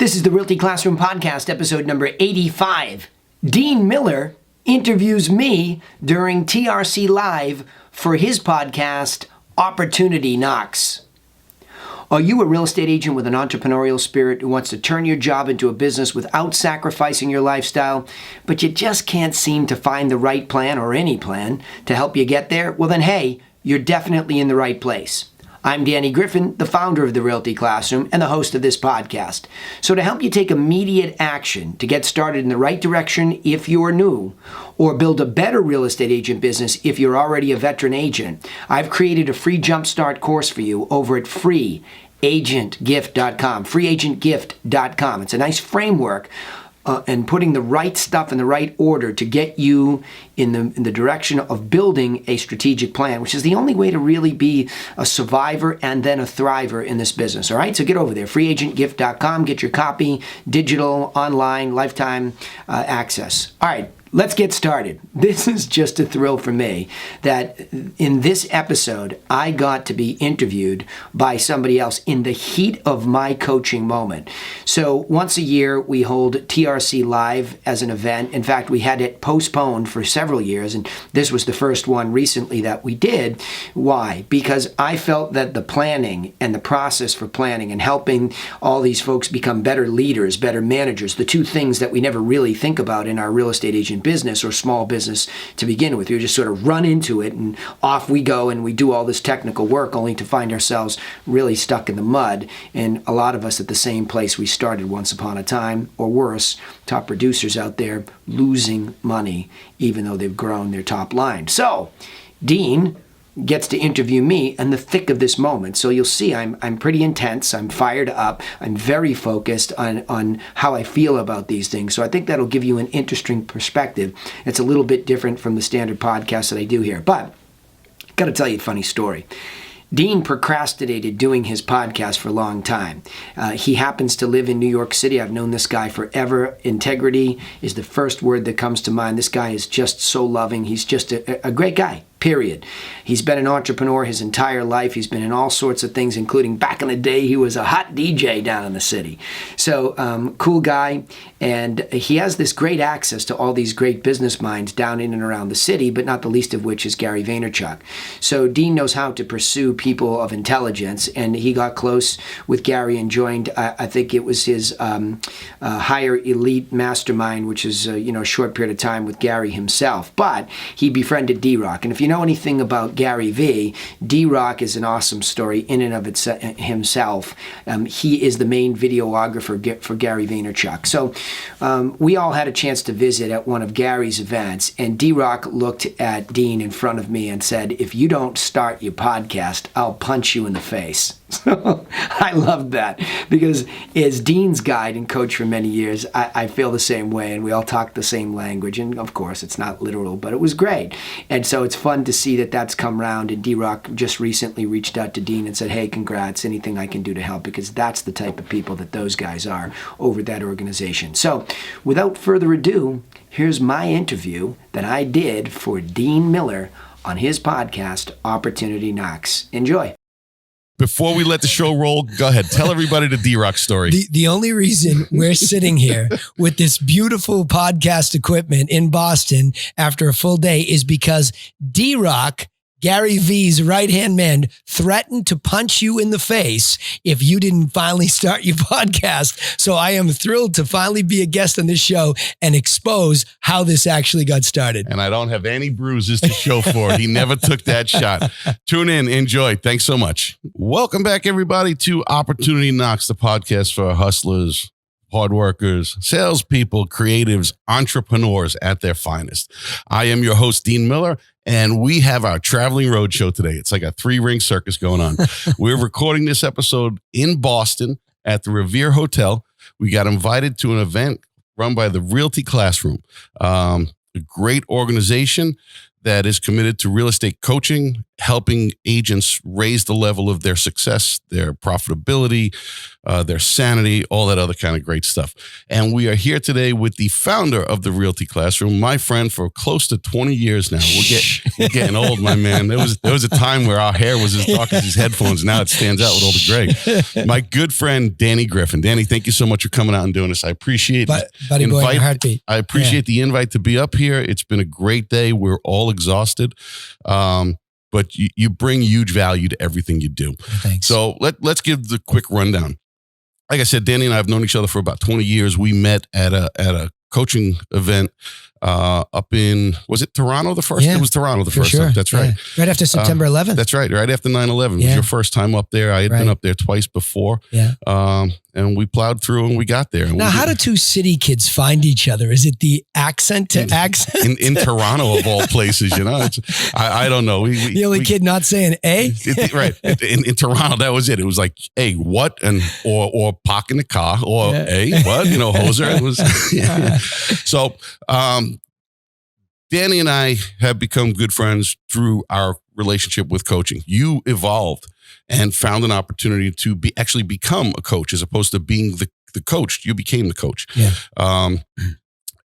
This is the Realty Classroom Podcast, episode number 85. Dean Miller interviews me during TRC Live for his podcast, Opportunity Knocks. Are you a real estate agent with an entrepreneurial spirit who wants to turn your job into a business without sacrificing your lifestyle, but you just can't seem to find the right plan or any plan to help you get there? Well then, hey, you're definitely in the right place. I'm Danny Griffin, the founder of the Realty Classroom and the host of this podcast. So to help you take immediate action to get started in the right direction if you're new, or build a better real estate agent business if you're already a veteran agent, I've created a free jumpstart course for you over at freeagentgift.com, freeagentgift.com. It's a nice framework and putting the right stuff in the right order to get you in the direction of building a strategic plan, which is the only way to really be a survivor and then a thriver in this business. All right, so get over there, freeagentgift.com, get your copy, digital, online, lifetime access. All right. Let's get started. This is just a thrill for me that in this episode, I got to be interviewed by somebody else in the heat of my coaching moment. So once a year, we hold TRC Live as an event. In fact, we had it postponed for several years, and this was the first one recently that we did. Why? Because I felt that the planning and the process for planning and helping all these folks become better leaders, better managers, the two things that we never really think about in our real estate agent business or small business to begin with. We just sort of run into it and off we go and we do all this technical work only to find ourselves really stuck in the mud. And a lot of us at the same place we started once upon a time, or worse, top producers out there losing money even though they've grown their top line. So Dean gets to interview me in the thick of this moment. So you'll see I'm pretty intense. I'm fired up. I'm very focused on how I feel about these things. So I think that'll give you an interesting perspective. It's a little bit different from the standard podcast that I do here. But I've got to tell you a funny story. Dean procrastinated doing his podcast for a long time. He happens to live in New York City. I've known this guy forever. Integrity is the first word that comes to mind. This guy is just so loving. He's just a great guy. Period. He's been an entrepreneur his entire life. He's been in all sorts of things, including back in the day, he was a hot DJ down in the city. So cool guy. And he has this great access to all these great business minds down in and around the city, but not the least of which is Gary Vaynerchuk. So Dean knows how to pursue people of intelligence, and he got close with Gary and joined, I think it was his higher elite mastermind, which is a short period of time with Gary himself. But he befriended D-Rock. And if you know anything about Gary V, D-Rock is an awesome story in and of himself. He is the main videographer for Gary Vaynerchuk. So we all had a chance to visit at one of Gary's events, and D-Rock looked at Dean in front of me and said, "If you don't start your podcast, I'll punch you in the face." So I loved that because as Dean's guide and coach for many years, I feel the same way, and we all talk the same language. And of course, it's not literal, but it was great. And so it's fun to see that that's come around. And D-Rock just recently reached out to Dean and said, "Hey, congrats, anything I can do to help," because that's the type of people that those guys are over that organization. So without further ado, here's my interview that I did for Dean Miller on his podcast, Opportunity Knocks. Enjoy. Before we let the show roll, go ahead. Tell everybody the D-Rock story. The only reason we're sitting here with this beautiful podcast equipment in Boston after a full day is because D-Rock, Gary V's right-hand man, threatened to punch you in the face if you didn't finally start your podcast. So I am thrilled to finally be a guest on this show and expose how this actually got started. And I don't have any bruises to show for it. He never took that shot. Tune in. Enjoy. Thanks so much. Welcome back, everybody, to Opportunity Knocks, the podcast for hustlers, hard workers, salespeople, creatives, entrepreneurs at their finest. I am your host, Dean Miller, and we have our traveling road show today. It's like a 3-ring circus going on. We're recording this episode in Boston at the Revere Hotel. We got invited to an event run by the Realty Classroom, a great organization that is committed to real estate coaching helping agents raise the level of their success, their profitability, their sanity, all that other kind of great stuff. And we are here today with the founder of the Realty Classroom, my friend for close to 20 years now. We're getting old, my man. There was a time where our hair was as dark as these headphones. Now it stands out with all the gray. My good friend, Danny Griffin. Danny, thank you so much for coming out and doing this. I appreciate it. Buddy boy, my heartbeat. I appreciate the invite to be up here. It's been a great day. We're all exhausted. But you bring huge value to everything you do. Thanks. So let's give the quick rundown. Like I said, Danny and I have known each other for about 20 years. We met at a coaching event up in, was it Toronto the first? Yeah, it was Toronto the first sure. time. That's right. Yeah. Right after September 11th. That's right. Right after 9/11. It was your first time up there. I had been up there twice before. Yeah. And we plowed through and we got there. And now, how do two city kids find each other? Is it the accent to accent? In Toronto, of all places, you know? I don't know. The only kid not saying A? Right. In Toronto, that was it. It was like, hey, what? And or park in the car, or hey, what? You know, hoser. It was, yeah. So, Danny and I have become good friends through our relationship with coaching. You evolved and found an opportunity to actually become a coach as opposed to being the coach. You became the coach. Yeah.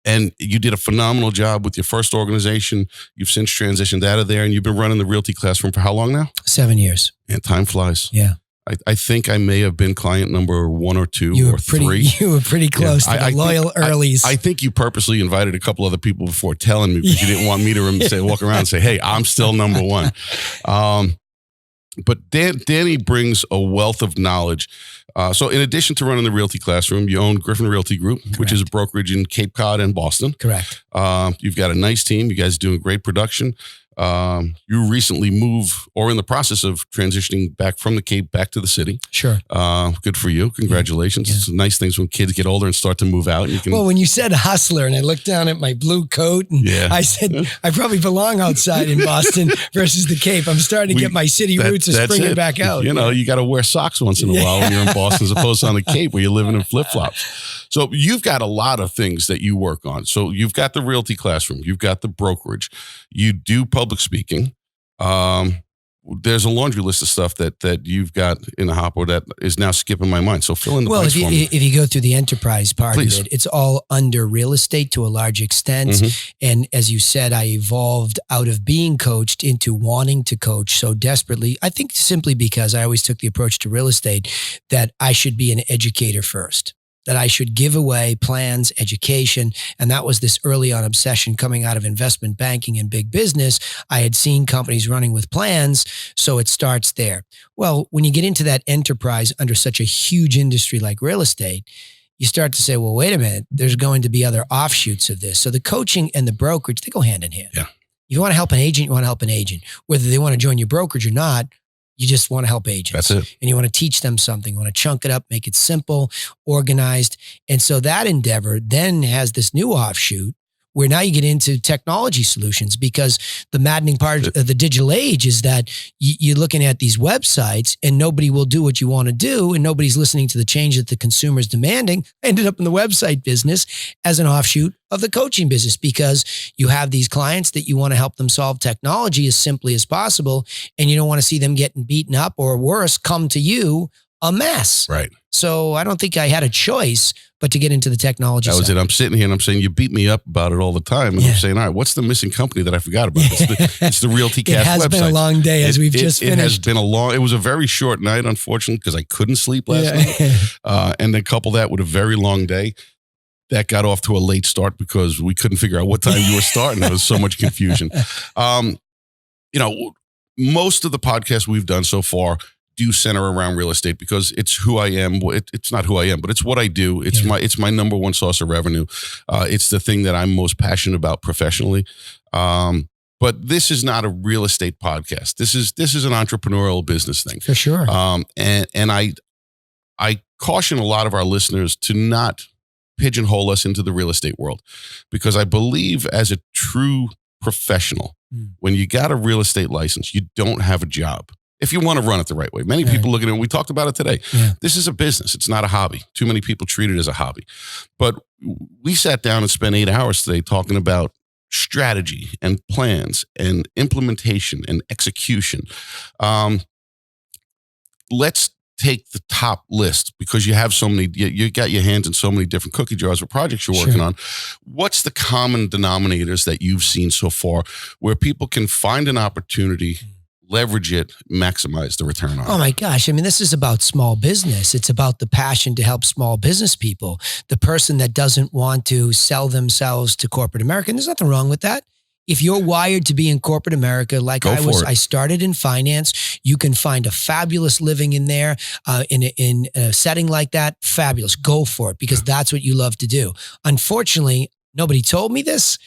And you did a phenomenal job with your first organization. You've since transitioned out of there, and you've been running the Realty Classroom for how long now? 7 years. And time flies. Yeah. I think I may have been client number 1 or 2 or 3. You were pretty close to the loyal earlies. I think you purposely invited a couple other people before telling me because you didn't want me to walk around and say, hey, I'm still number 1. But Danny brings a wealth of knowledge. So in addition to running the Realty Classroom, you own Griffin Realty Group, which is a brokerage in Cape Cod and Boston. Correct. You've got a nice team. You guys are doing great production. You recently moved or in the process of transitioning back from the Cape back to the city. Sure. Good for you. Congratulations. Yeah. It's nice things when kids get older and start to move out. Well, when you said hustler and I looked down at my blue coat and I said, I probably belong outside in Boston versus the Cape. I'm starting to get my city roots are springing back out. You know, you got to wear socks once in a while when you're in Boston as opposed to on the Cape where you're living in flip-flops. So you've got a lot of things that you work on. So you've got the Realty Classroom. You've got the brokerage. You do public speaking. There's a laundry list of stuff that you've got in the hopper that is now skipping my mind. So fill in the blanks for me. If you go through the enterprise part of it, it's all under real estate to a large extent. Mm-hmm. And as you said, I evolved out of being coached into wanting to coach so desperately. I think simply because I always took the approach to real estate that I should be an educator first, that I should give away plans, education. And that was this early on obsession coming out of investment banking and big business. I had seen companies running with plans, so it starts there. Well, when you get into that enterprise under such a huge industry like real estate, you start to say, well, wait a minute, there's going to be other offshoots of this. So the coaching and the brokerage, they go hand in hand. Yeah. You want to help an agent, you want to help an agent. Whether they want to join your brokerage or not, you just want to help agents. That's it. And you want to teach them something. You want to chunk it up, make it simple, organized. And so that endeavor then has this new offshoot where now you get into technology solutions, because the maddening part of the digital age is that you're looking at these websites and nobody will do what you want to do, and nobody's listening to the change that the consumer is demanding. I ended up in the website business as an offshoot of the coaching business, because you have these clients that you want to help them solve technology as simply as possible, and you don't want to see them getting beaten up or worse, come to you a mess. Right. So I don't think I had a choice but to get into the technology That was side. it. I'm sitting here and I'm saying, you beat me up about it all the time. And I'm saying, all right, what's the missing company that I forgot about? It's the Realty Cast website. It has been a long day as we've just finished. It has been it was a very short night, unfortunately, because I couldn't sleep last night. And then couple that with a very long day. That got off to a late start because we couldn't figure out what time you were starting. There was so much confusion. Most of the podcasts we've done so far do center around real estate because it's who I am. It's not who I am, but it's what I do. It's my number one source of revenue. It's the thing that I'm most passionate about professionally. But this is not a real estate podcast. This is an entrepreneurial business thing. For sure. And I caution a lot of our listeners to not pigeonhole us into the real estate world, because I believe as a true professional, when you got a real estate license, you don't have a job. If you want to run it the right way. Many people look at it, and we talked about it today. Yeah. This is a business. It's not a hobby. Too many people treat it as a hobby. But we sat down and spent 8 hours today talking about strategy and plans and implementation and execution. Let's take the top list, because you have so many, you got your hands in so many different cookie jars of projects you're working on. What's the common denominators that you've seen so far where people can find an opportunity, leverage it, maximize the return on it? Oh my gosh. I mean, this is about small business. It's about the passion to help small business people. The person that doesn't want to sell themselves to corporate America. And there's nothing wrong with that. If you're wired to be in corporate America, like I started in finance, you can find a fabulous living in there, in a setting like that. Fabulous. Go for it, because that's what you love to do. Unfortunately, nobody told me this,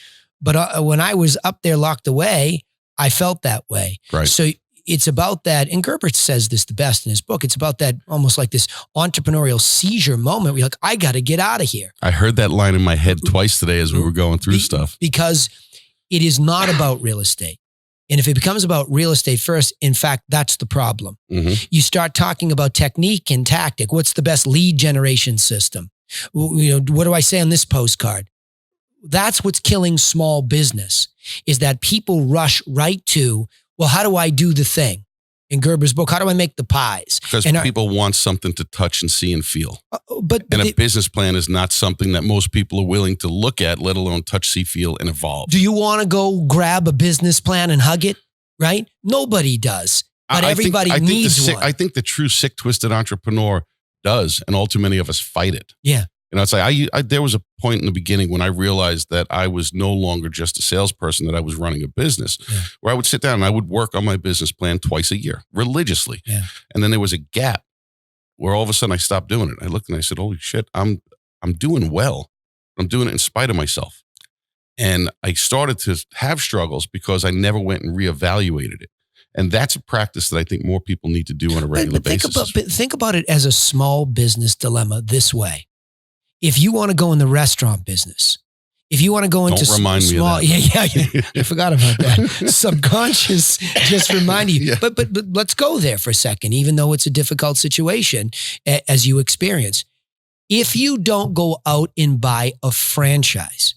but when I was up there locked away, I felt that way. Right. So it's about that. And Gerber says this the best in his book. It's about that almost like this entrepreneurial seizure moment where you're like, I got to get out of here. I heard that line in my head twice today as we were going through stuff. Because it is not about real estate. And if it becomes about real estate first, in fact, that's the problem. Mm-hmm. You start talking about technique and tactic. What's the best lead generation system? You know, what do I say on this postcard? That's what's killing small business, is that people rush right to, well, how do I do the thing? In Gerber's book, how do I make the pies? Because people want something to touch and see and feel. But a business plan is not something that most people are willing to look at, let alone touch, see, feel, and evolve. Do you want to go grab a business plan and hug it? Right? Nobody does. But everybody needs one. I think the true sick, twisted entrepreneur does, and all too many of us fight it. Yeah. You know, it's like there was a point in the beginning when I realized that I was no longer just a salesperson, that I was running a business, where I would sit down and I would work on my business plan twice a year, religiously. Yeah. And then there was a gap where all of a sudden I stopped doing it. I looked and I said, holy shit, I'm doing well. I'm doing it in spite of myself. And I started to have struggles because I never went and reevaluated it. And that's a practice that I think more people need to do on a regular basis. Think about it as a small business dilemma this way. If you want to go in the restaurant business, if you want to go into small, yeah, I forgot about that. Subconscious just remind you. Yeah. But let's go there for a second, even though it's a difficult situation as you experience. If you don't go out and buy a franchise,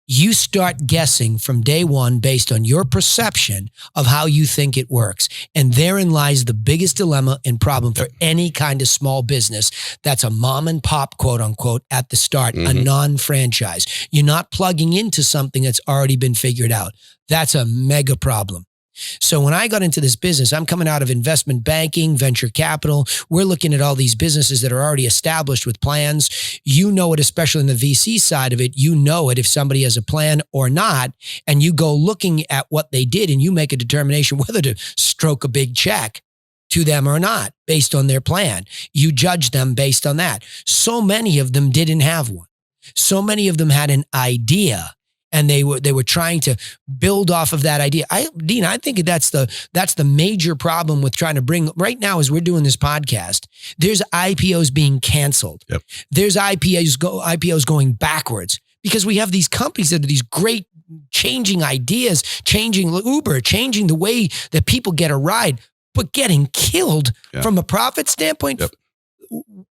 you start guessing from day one based on your perception of how you think it works. And therein lies the biggest dilemma and problem for any kind of small business that's a mom and pop, quote unquote, at the start, a non-franchise. You're not plugging into something that's already been figured out. That's a mega problem. So when I got into this business, I'm coming out of investment banking, venture capital. We're looking at all these businesses that are already established with plans. You know it, especially in the VC side of it. You know it if somebody has a plan or not, and you go looking at what they did and you make a determination whether to stroke a big check to them or not based on their plan. You judge them based on that. So many of them didn't have one. So many of them had an idea, and they were trying to build off of that idea. Dean, I think that's the major problem with trying to bring right now as we're doing this podcast. There's IPOs being canceled. Yep. There's IPOs going backwards because we have these companies that are these great changing ideas, changing Uber, changing the way that people get a ride, but getting killed from a profit standpoint. Yep.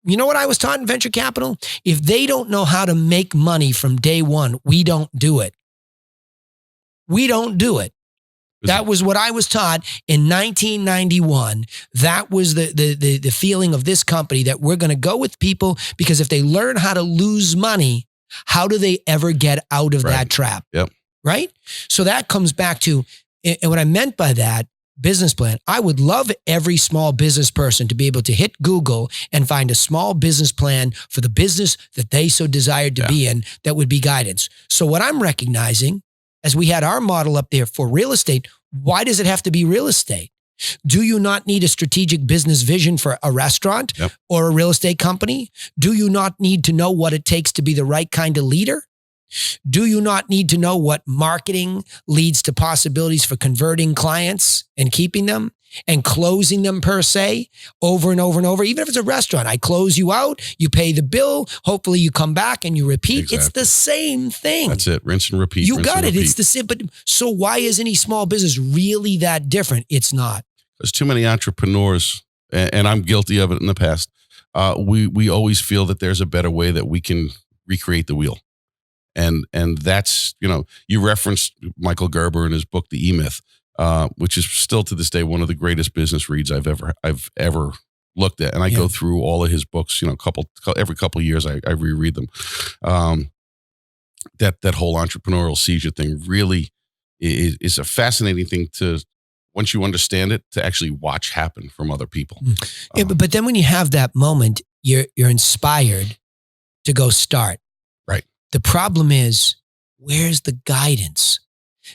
You know what I was taught in venture capital? If they don't know how to make money from day one, we don't do it. We don't do it. That was what I was taught in 1991. That was the feeling of this company, that we're going to go with people because if they learn how to lose money, how do they ever get out of that trap? Yep. Right? So that comes back to, and what I meant by that, business plan. I would love every small business person to be able to hit Google and find a small business plan for the business that they so desired to be in that would be guidance. So what I'm recognizing, as we had our model up there for real estate, why does it have to be real estate? Do you not need a strategic business vision for a restaurant or a real estate company? Do you not need to know what it takes to be the right kind of leader? Do you not need to know what marketing leads to possibilities for converting clients and keeping them and closing them per se over and over and over? Even if it's a restaurant, I close you out, you pay the bill, hopefully you come back and you repeat. Exactly. It's the same thing. That's it. Rinse and repeat. You got it. It's the same. But so why is any small business really that different? It's not. There's too many entrepreneurs, and I'm guilty of it in the past. We always feel that there's a better way that we can recreate the wheel. And that's, you referenced Michael Gerber in his book, The E-Myth, which is still to this day one of the greatest business reads I've ever looked at. And I go through all of his books, every couple of years I reread them. That whole entrepreneurial seizure thing really is a fascinating thing to, once you understand it, to actually watch happen from other people. Yeah, but then when you have that moment, you're inspired to go start. Right. The problem is, where's the guidance?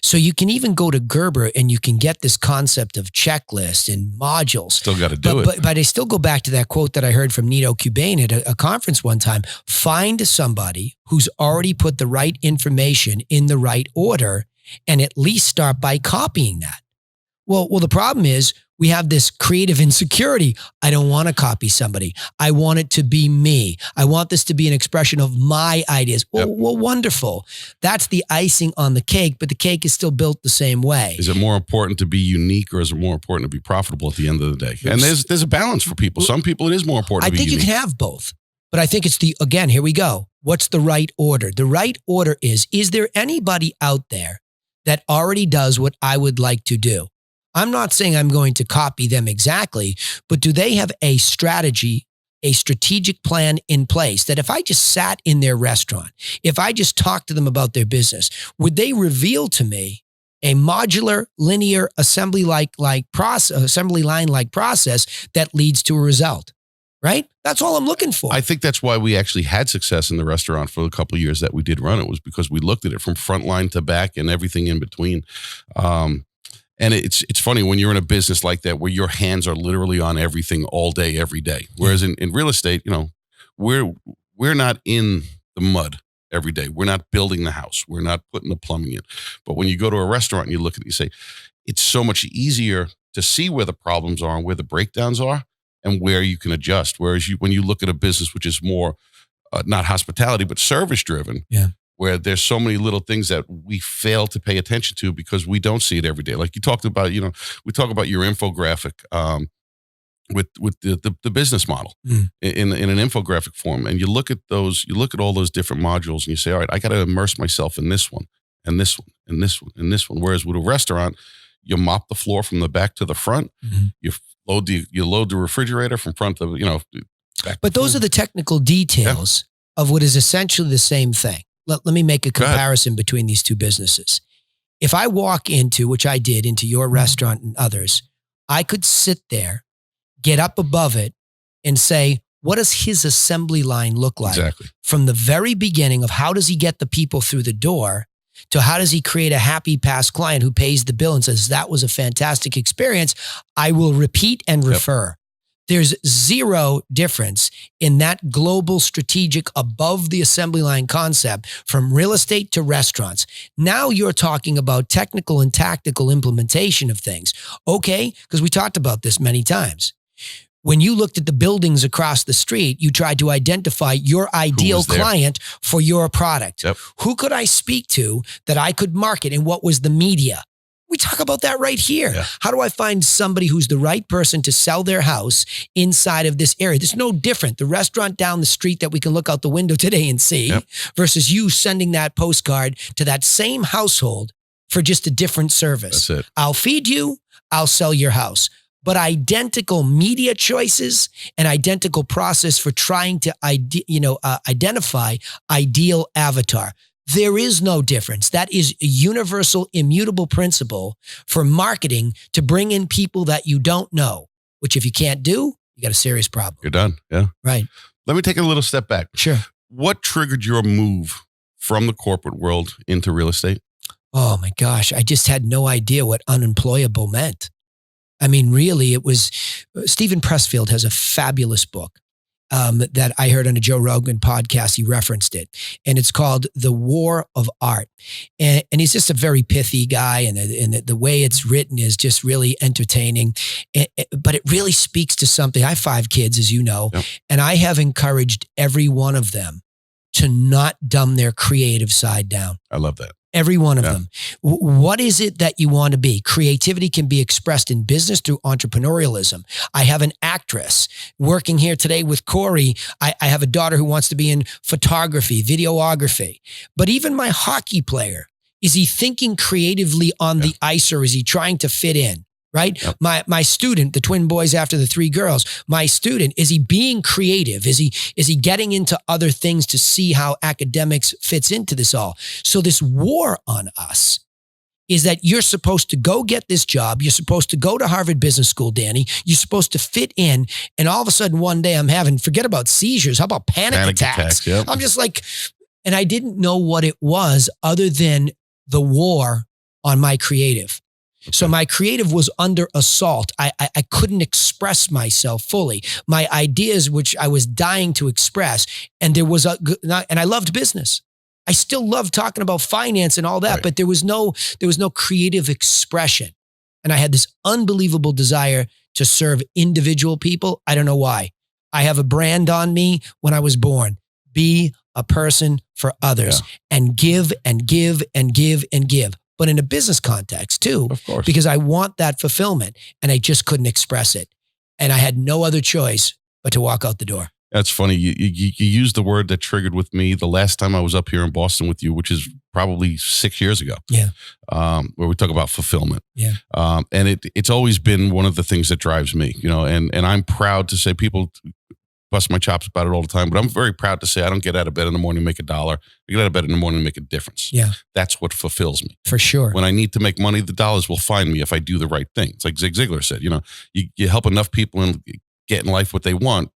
So you can even go to Gerber and you can get this concept of checklist and modules. Still got to do it. But I still go back to that quote that I heard from Nito Cubain at a conference one time. Find somebody who's already put the right information in the right order and at least start by copying that. Well, the problem is we have this creative insecurity. I don't want to copy somebody. I want it to be me. I want this to be an expression of my ideas. Well, wonderful. That's the icing on the cake, but the cake is still built the same way. Is it more important to be unique, or is it more important to be profitable at the end of the day? And there's a balance for people. Some people, it is more important to be unique. I think you can have both, but I think it's again, here we go. What's the right order? The right order is there anybody out there that already does what I would like to do? I'm not saying I'm going to copy them exactly, but do they have a strategy, a strategic plan in place that if I just sat in their restaurant, if I just talked to them about their business, would they reveal to me a modular, linear assembly line like process that leads to a result? Right? That's all I'm looking for. I think that's why we actually had success in the restaurant for the couple of years that we did run it, was because we looked at it from front line to back and everything in between. And it's funny when you're in a business like that where your hands are literally on everything all day, every day. Whereas in real estate, we're not in the mud every day. We're not building the house. We're not putting the plumbing in. But when you go to a restaurant and you look at it, you say, it's so much easier to see where the problems are and where the breakdowns are and where you can adjust. Whereas when you look at a business which is more not hospitality, but service driven, where there's so many little things that we fail to pay attention to because we don't see it every day. Like you talked about, we talk about your infographic with the business model in an infographic form. And you look at all those different modules and you say, all right, I got to immerse myself in this one and this one and this one and this one. Whereas with a restaurant, you mop the floor from the back to the front. You load the refrigerator from front to, back. But those are the technical details of what is essentially the same thing. Let me make a comparison between these two businesses. If I walk into, which I did, into your restaurant and others, I could sit there, get up above it and say, what does his assembly line look like? Exactly. From the very beginning of how does he get the people through the door to how does he create a happy past client who pays the bill and says, that was a fantastic experience. I will repeat and refer. There's zero difference in that global strategic above the assembly line concept from real estate to restaurants. Now you're talking about technical and tactical implementation of things. Okay, because we talked about this many times. When you looked at the buildings across the street, you tried to identify your ideal client for your product. Who could I speak to that I could market and what was the media? We talk about that right here. How do I find somebody who's the right person to sell their house inside of this area? This is no different. The restaurant down the street that we can look out the window today and see versus you sending that postcard to that same household for just a different service. That's it. I'll feed you. I'll sell your house. But identical media choices and identical process for trying to identify ideal avatar. There is no difference. That is a universal, immutable principle for marketing to bring in people that you don't know, which if you can't do, you got a serious problem. You're done. Yeah. Right. Let me take a little step back. Sure. What triggered your move from the corporate world into real estate? Oh my gosh. I just had no idea what unemployable meant. I mean, really, it was Stephen Pressfield has a fabulous book that I heard on a Joe Rogan podcast. He referenced it, and it's called The War of Art. And he's just a very pithy guy, and the way it's written is just really entertaining. But it really speaks to something. I have 5 kids, as you know, and I have encouraged every one of them to not dumb their creative side down. I love that. Every one of Yeah. them. What is it that you want to be? Creativity can be expressed in business through entrepreneurialism. I have an actress working here today with Corey. I have a daughter who wants to be in photography, videography. But even my hockey player, is he thinking creatively on the ice, or is he trying to fit in? Right? Yep. My student, the twin boys after the 3 girls, my student, is he being creative? Is he getting into other things to see how academics fits into this all? So this war on us is that you're supposed to go get this job. You're supposed to go to Harvard Business School, Danny. You're supposed to fit in. And all of a sudden one day I'm having, forget about seizures. How about panic attacks? Yep. I'm just like, and I didn't know what it was other than the war on my creative. So my creative was under assault. I couldn't express myself fully. My ideas, which I was dying to express, and there was and I loved business. I still love talking about finance and all that, Right. but there was no creative expression. And I had this unbelievable desire to serve individual people. I don't know why. I have a brand on me when I was born. Be a person for others and give and give and give and give. But in a business context too, Of course. because I want that fulfillment and I just couldn't express it. And I had no other choice but to walk out the door. That's funny. You used the word that triggered with me the last time I was up here in Boston with you, which is probably 6 years ago. Yeah. Where we talk about fulfillment. Yeah. And it's always been one of the things that drives me, and I'm proud to say, people bust my chops about it all the time, but I'm very proud to say I don't get out of bed in the morning and make $1. I get out of bed in the morning and make a difference. Yeah. That's what fulfills me. For sure. When I need to make money, the dollars will find me if I do the right thing. It's like Zig Ziglar said, you help enough people and get in life what they want,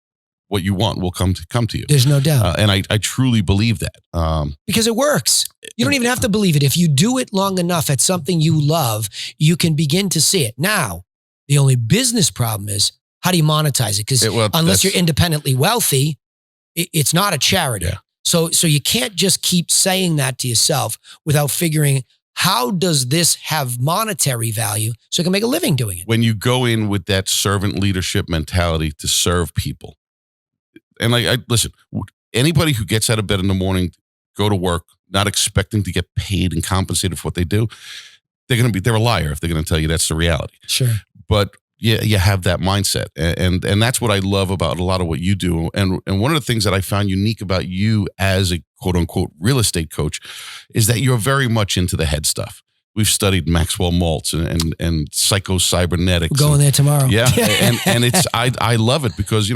what you want will come to you. There's no doubt. And I truly believe that. Because it works. You don't even have to believe it. If you do it long enough at something you love, you can begin to see it. Now, the only business problem is, how do you monetize it? Because unless you're independently wealthy, it's not a charity. Yeah. So you can't just keep saying that to yourself without figuring, how does this have monetary value so I can make a living doing it? When you go in with that servant leadership mentality to serve people, and listen, anybody who gets out of bed in the morning, go to work, not expecting to get paid and compensated for what they do, they're a liar if they're going to tell you that's the reality. Sure. But yeah, you have that mindset. And that's what I love about a lot of what you do. And one of the things that I found unique about you as a quote unquote real estate coach is that you're very much into the head stuff. We've studied Maxwell Maltz and psycho-cybernetics. We're going there tomorrow. Yeah. and it's, I love it because,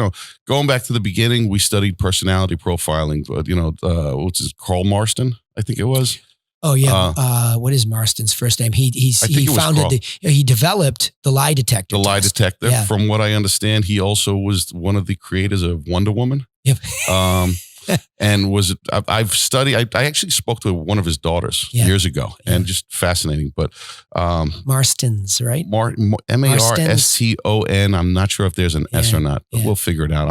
going back to the beginning, we studied personality profiling, what's his, Carl Marston, I think it was. Oh yeah. What is Marston's first name? He developed the lie detector. The lie test. detector. Yeah. From what I understand, he also was one of the creators of Wonder Woman. Yep. And I've studied, I actually spoke to one of his daughters years ago, and just fascinating. But Marston's, right? Marston. I'm not sure if there's an S or not, but we'll figure it out.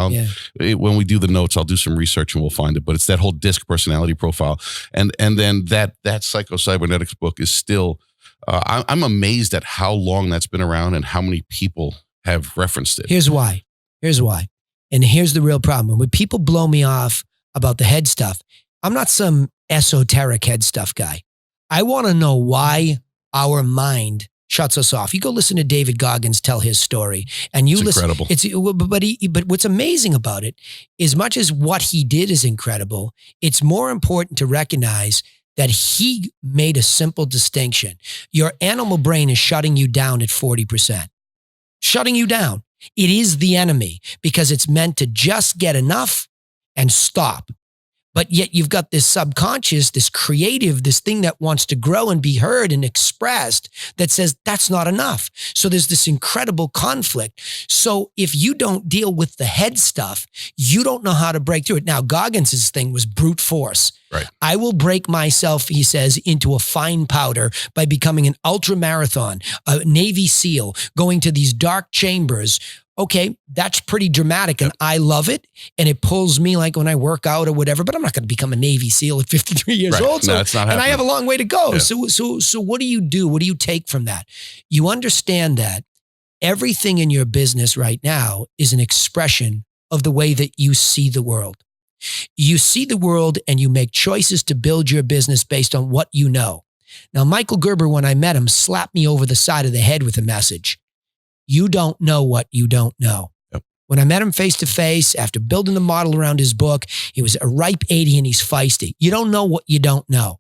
When we do the notes, I'll do some research and we'll find it. But it's that whole DISC personality profile. And then that psycho-cybernetics book is still, I'm amazed at how long that's been around and how many people have referenced it. Here's why. And here's the real problem. When people blow me off about the head stuff, I'm not some esoteric head stuff guy. I want to know why our mind shuts us off. You go listen to David Goggins tell his story, and you listen. Incredible. But what's amazing about it, as much as what he did is incredible, it's more important to recognize that he made a simple distinction. Your animal brain is shutting you down at 40%. Shutting you down. It is the enemy because it's meant to just get enough and stop. But yet you've got this subconscious, this creative, this thing that wants to grow and be heard and expressed that says that's not enough. So there's this incredible conflict. So if you don't deal with the head stuff, you don't know how to break through it. Now, Goggins' thing was brute force. Right. I will break myself, he says, into a fine powder by becoming an ultra marathon, a Navy SEAL, going to these dark chambers. Okay, that's pretty dramatic and I love it. And it pulls me like when I work out or whatever, but I'm not going to become a Navy SEAL at 53 years old. So, no, it's not happening. And I have a long way to go. Yeah. So what do you do? What do you take from that? You understand that everything in your business right now is an expression of the way that you see the world. You see the world and you make choices to build your business based on what you know. Now, Michael Gerber, when I met him, slapped me over the side of the head with a message. You don't know what you don't know. Yep. When I met him face to face, after building the model around his book, he was a ripe 80 and he's feisty. You don't know what you don't know.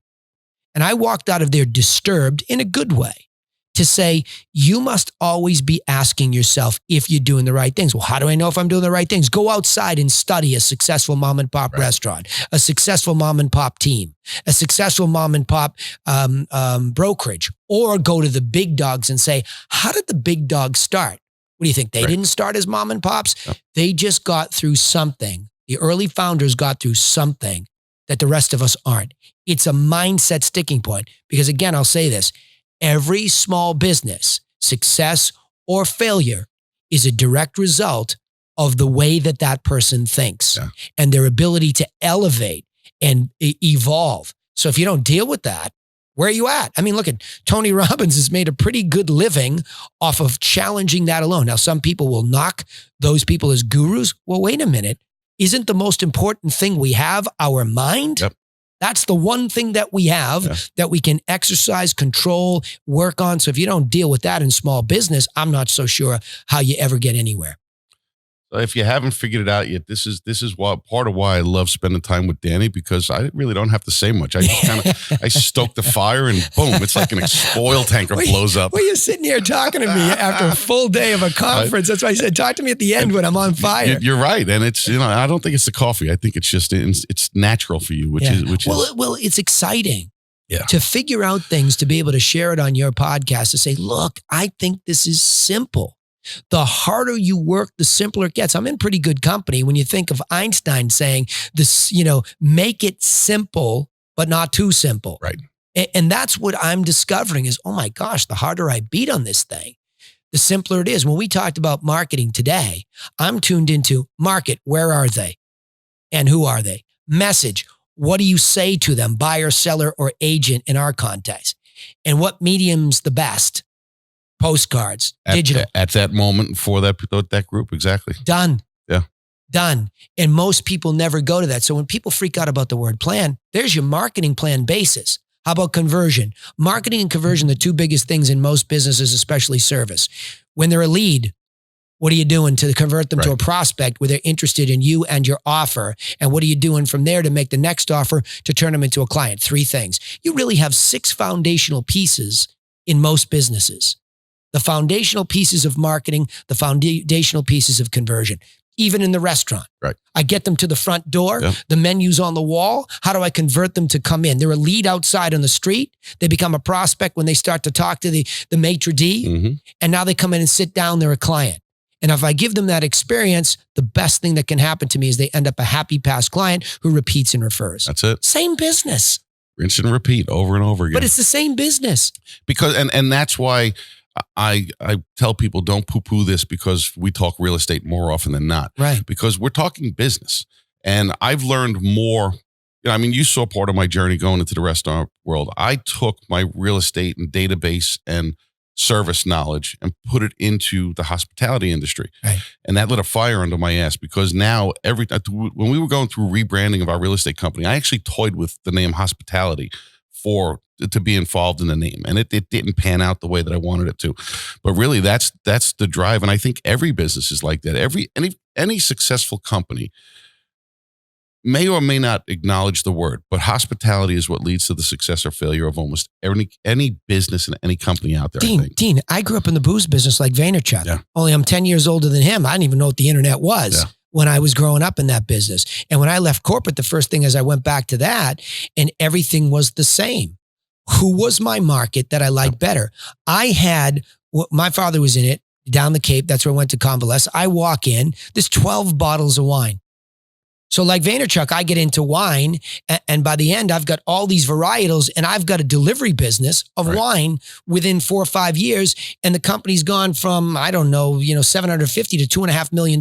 And I walked out of there disturbed in a good way to say, you must always be asking yourself if you're doing the right things. Well, how do I know if I'm doing the right things? Go outside and study a successful mom and pop restaurant, a successful mom and pop team, a successful mom and pop brokerage, or go to the big dogs and say, how did the big dogs start? What do you think? They didn't start as mom and pops. Yep. They just got through something. The early founders got through something that the rest of us aren't. It's a mindset sticking point because, again, I'll say this. Every small business, success or failure, is a direct result of the way that that person thinks and their ability to elevate and evolve. So if you don't deal with that, where are you at? I mean, look at Tony Robbins has made a pretty good living off of challenging that alone. Now, some people will knock those people as gurus. Well, wait a minute. Isn't the most important thing we have our mind? Yep. That's the one thing that we have that we can exercise, control, work on. So if you don't deal with that in small business, I'm not so sure how you ever get anywhere. So if you haven't figured it out yet, this is part of why I love spending time with Danny, because I really don't have to say much. I just kind of I stoke the fire and boom, it's like an oil tanker blows up. Well, you're sitting here talking to me after a full day of a conference. That's why I said, talk to me at the end when I'm on fire. You're right, and it's I don't think it's the coffee. I think it's just it's natural for you, which is well, it's exciting. Yeah. To figure out things, to be able to share it on your podcast, to say, look, I think this is simple. The harder you work, the simpler it gets. I'm in pretty good company when you think of Einstein saying this, make it simple, but not too simple. Right. And that's what I'm discovering is, oh my gosh, the harder I beat on this thing, the simpler it is. When we talked about marketing today, I'm tuned into market. Where are they? And who are they? Message. What do you say to them? Buyer, seller, or agent in our context? And what medium's the best? Postcards, digital. At that moment for that group, exactly. Done. Yeah. Done. And most people never go to that. So when people freak out about the word plan, there's your marketing plan basis. How about conversion? Marketing and conversion, the two biggest things in most businesses, especially service. When they're a lead, what are you doing to convert them to a prospect where they're interested in you and your offer? And what are you doing from there to make the next offer to turn them into a client? 3 things. You really have 6 foundational pieces in most businesses. The foundational pieces of marketing, the foundational pieces of conversion, even in the restaurant. Right. I get them to the front door, the menu's on the wall. How do I convert them to come in? They're a lead outside on the street. They become a prospect when they start to talk to the maitre d', and now they come in and sit down, they're a client. And if I give them that experience, the best thing that can happen to me is they end up a happy past client who repeats and refers. That's it. Same business. Rinse and repeat over and over again. But it's the same business. Because, and that's why I tell people don't poo-poo this, because we talk real estate more often than not. Right. Because we're talking business. And I've learned more. You saw part of my journey going into the restaurant world. I took my real estate and database and service knowledge and put it into the hospitality industry. Right. And that lit a fire under my ass, because now when we were going through rebranding of our real estate company, I actually toyed with the name hospitality to be involved in the name. And it didn't pan out the way that I wanted it to. But really that's the drive. And I think every business is like that. Any successful company may or may not acknowledge the word, but hospitality is what leads to the success or failure of almost any business and any company out there. Dean, I grew up in the booze business like Vaynerchuk. Yeah. Only I'm 10 years older than him. I didn't even know what the internet was. When I was growing up in that business. And when I left corporate, the first thing is I went back to that and everything was the same. Who was my market that I liked better? My father was in it down the Cape. That's where I went to convalesce. I walk in, there's 12 bottles of wine. So like Vaynerchuk, I get into wine and by the end, I've got all these varietals and I've got a delivery business of wine within 4 or 5 years. And the company's gone from, I don't know, $750 to $2.5 million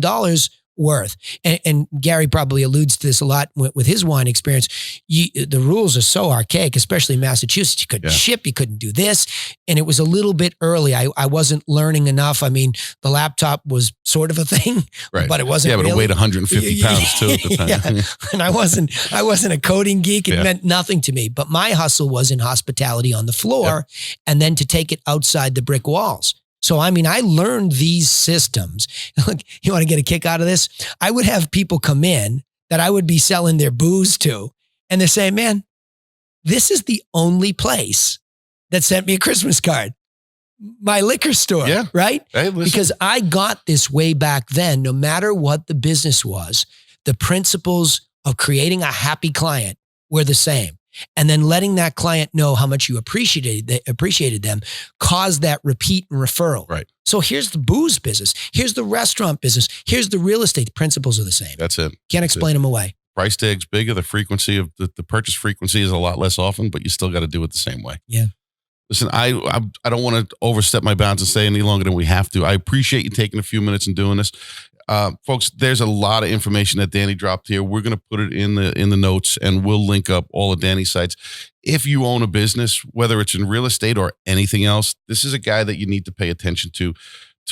worth. And Gary probably alludes to this a lot with his wine experience. The rules are so archaic, especially in Massachusetts. You couldn't ship, you couldn't do this. And it was a little bit early. I wasn't learning enough. I mean, the laptop was sort of a thing, but it wasn't. Yeah, but really. It weighed 150 pounds too at the time. Yeah. And I wasn't a coding geek. It meant nothing to me. But my hustle was in hospitality on the floor, and then to take it outside the brick walls. So, I mean, I learned these systems. Look, you want to get a kick out of this? I would have people come in that I would be selling their booze to, and they're saying, man, this is the only place that sent me a Christmas card. My liquor store, right? Hey, because I got this way back then. No matter what the business was, the principles of creating a happy client were the same. And then letting that client know how much you appreciated them caused that repeat and referral. Right. So here's the booze business. Here's the restaurant business. Here's the real estate. The principles are the same. That's it. Can't explain them away. Price tag's bigger. The frequency of the purchase frequency is a lot less often, but you still got to do it the same way. Yeah. Listen, I don't want to overstep my bounds and say any longer than we have to. I appreciate you taking a few minutes and doing this. Folks, there's a lot of information that Danny dropped here. We're going to put it in the notes, and we'll link up all of Danny's sites. If you own a business, whether it's in real estate or anything else, this is a guy that you need to pay attention to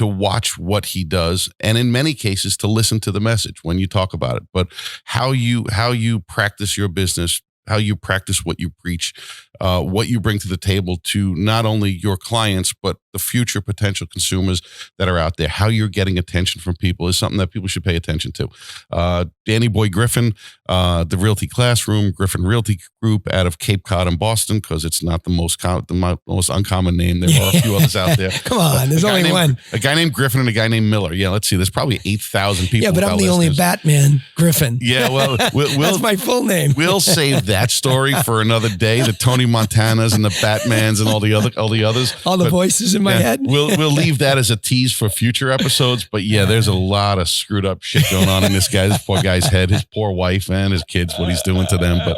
watch what he does, and in many cases to listen to the message when you talk about it. But how you practice your business, how you practice what you preach, what you bring to the table to not only your clients, but the future potential consumers that are out there. How you're getting attention from people is something that people should pay attention to. Danny Boy Griffin, the Realty Classroom, Griffin Realty Group out of Cape Cod in Boston, because it's not the most uncommon name. There are a few others out there. Come on, there's only one. A guy named Griffin and a guy named Miller. Yeah, let's see. There's probably 8,000 people. Yeah, but I'm the only Batman Griffin. Yeah, well, that's my full name. We'll save that story for another day. The Tony Montanas and the Batmans and all the others. All the voices in my head. We'll leave that as a tease for future episodes. But yeah, there's a lot of screwed up shit going on in this poor guy's head, his poor wife and his kids, what he's doing to them. But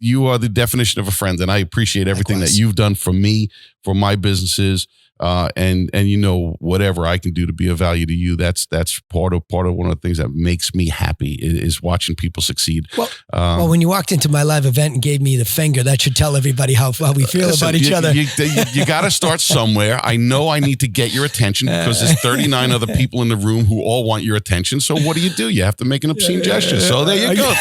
you are the definition of a friend, and I appreciate everything that you've done for me, for my businesses. And whatever I can do to be of value to you, that's part of one of the things that makes me happy is watching people succeed. Well, when you walked into my live event and gave me the finger, that should tell everybody how we feel about each other. You got to start somewhere. I know I need to get your attention because there's 39 other people in the room who all want your attention. So what do? You have to make an obscene gesture. So there you go.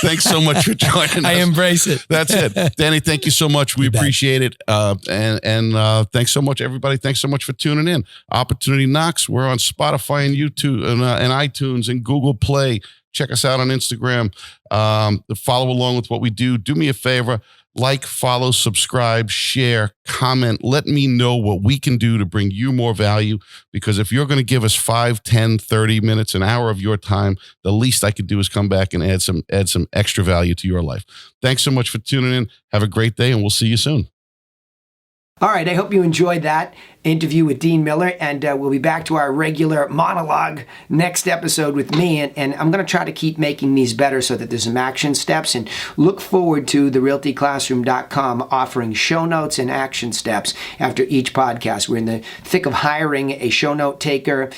Thanks so much for joining us. I embrace it. That's it. Danny, thank you so much. We appreciate it. And thanks so much, everybody. Thanks so much for tuning in. Opportunity Knocks. We're on Spotify and YouTube and iTunes and Google Play. Check us out on Instagram. Follow along with what we do. Do me a favor. Like, follow, subscribe, share, comment. Let me know what we can do to bring you more value. Because if you're going to give us 5, 10, 30 minutes, an hour of your time, the least I could do is come back and add some extra value to your life. Thanks so much for tuning in. Have a great day, and we'll see you soon. All right, I hope you enjoyed that interview with Dean Miller, and we'll be back to our regular monologue next episode with me, and I'm going to try to keep making these better so that there's some action steps, and look forward to the realtyclassroom.com offering show notes and action steps after each podcast. We're in the thick of hiring a show note taker.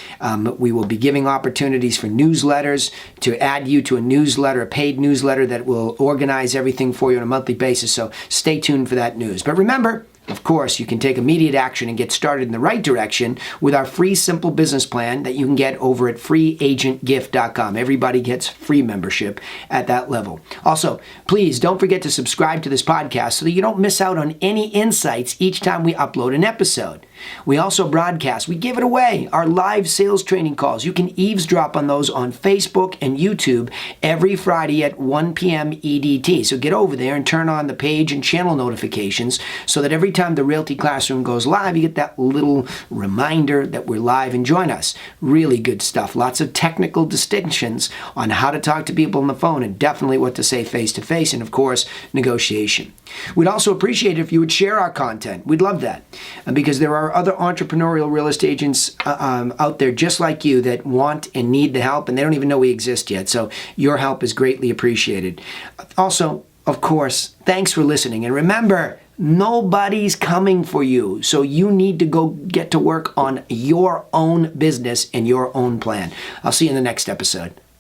We will be giving opportunities for newsletters to add you to a newsletter, a paid newsletter that will organize everything for you on a monthly basis, so stay tuned for that news. But remember, of course, you can take immediate action and get started in the right direction with our free simple business plan that you can get over at freeagentgift.com. Everybody gets free membership at that level. Also, please don't forget to subscribe to this podcast so that you don't miss out on any insights each time we upload an episode. We also broadcast, we give it away, our live sales training calls. You can eavesdrop on those on Facebook and YouTube every Friday at 1 p.m. EDT. So get over there and turn on the page and channel notifications so that every time the Realty Classroom goes live, you get that little reminder that we're live and join us. Really good stuff. Lots of technical distinctions on how to talk to people on the phone and definitely what to say face-to-face, and of course, negotiation. We'd also appreciate it if you would share our content. We'd love that because there are other entrepreneurial real estate agents out there just like you that want and need the help, and they don't even know we exist yet. So your help is greatly appreciated. Also, of course, thanks for listening. And remember, Nobody's coming for you. So you need to go get to work on your own business and your own plan. I'll see you in the next episode.